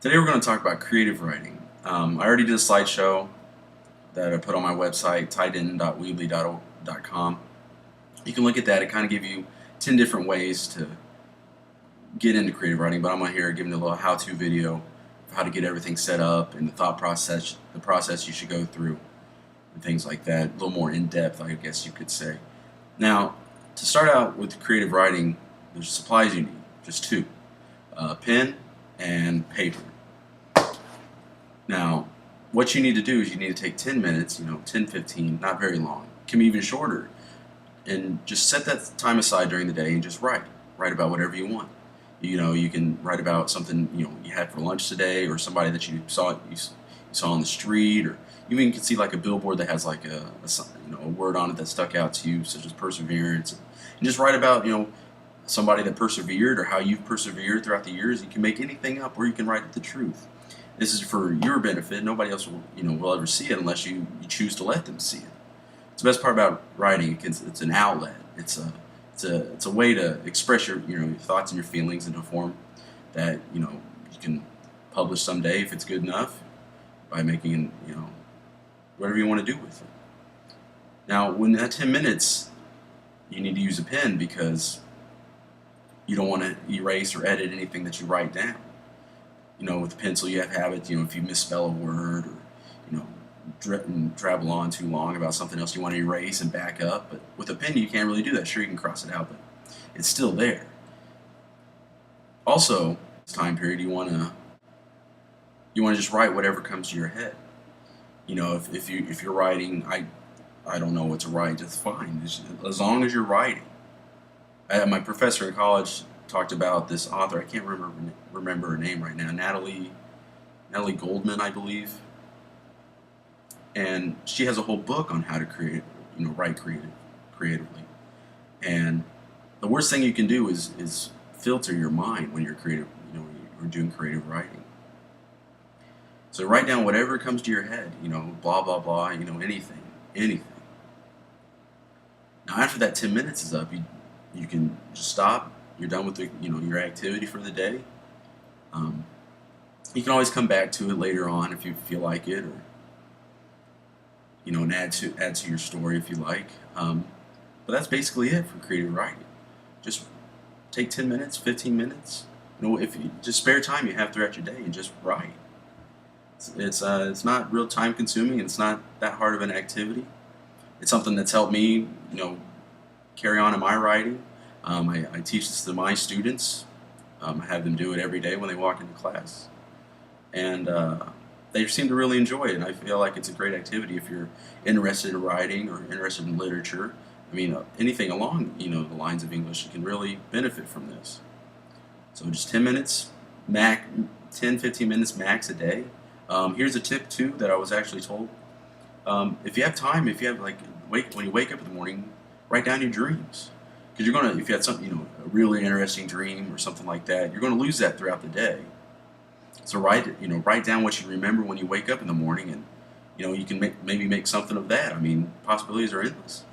Today we're going to talk about creative writing. I already did a slideshow that I put on my website, tiedin.weebly.com. You can look at that. It kind of gives you 10 different ways to get into creative writing, but I'm going to here giving a little how-to video of how to get everything set up and the process you should go through, and things like that. A little more in-depth, I guess you could say. Now, to start out with creative writing, there's supplies you need, just two, pen and paper. Now, what you need to do is you need to take 10 minutes, 10, 15, not very long. It can be even shorter. And just set that time aside during the day and just write. Write about whatever you want. You can write about something, you had for lunch today, or somebody that you saw on the street, or you even can see like a billboard that has like a word on it that stuck out to you, such as perseverance. And just write about, somebody that persevered or how you've persevered throughout the years. You can make anything up, or you can write the truth. This is for your benefit. Nobody else will ever see it unless you choose to let them see it. It's the best part about writing. It's an outlet. It's a way to express your thoughts and your feelings in a form that you can publish someday if it's good enough, by making whatever you want to do with it. Now, when that 10 minutes, you need to use a pen because you don't want to erase or edit anything that you write down. With a pencil, you have habits. If you misspell a word, or travel on too long about something else, you want to erase and back up. But with a pen, you can't really do that. Sure, you can cross it out, but it's still there. Also, this time period, you want to just write whatever comes to your head. If you're writing, I don't know what to write. That's fine, as long as you're writing. My professor in college talked about this author. I can't remember her name right now. Natalie Goldman, I believe. And she has a whole book on how to write creatively. And the worst thing you can do is filter your mind when you're creative. You're doing creative writing. So write down whatever comes to your head. Blah blah blah. Anything. Now after that 10 minutes is up, you can just stop. You're done with your activity for the day. You can always come back to it later on if you feel like it, or and add to your story if you like. But that's basically it for creative writing. Just take 10 minutes, 15 minutes. If you just spare time you have throughout your day, and just write. It's not real time consuming. It's not that hard of an activity. It's something that's helped me carry on in my writing. I teach this to my students. I have them do it every day when they walk into class, and they seem to really enjoy it. And I feel like it's a great activity if you're interested in writing or interested in literature. Anything along the lines of English, you can really benefit from this. So just 10 minutes, 10-15 minutes max a day. Here's a tip too that I was actually told. If you have time, when you wake up in the morning, write down your dreams. Because if you had something, a really interesting dream or something like that, you're gonna lose that throughout the day. So write down what you remember when you wake up in the morning, and you can maybe make something of that. Possibilities are endless.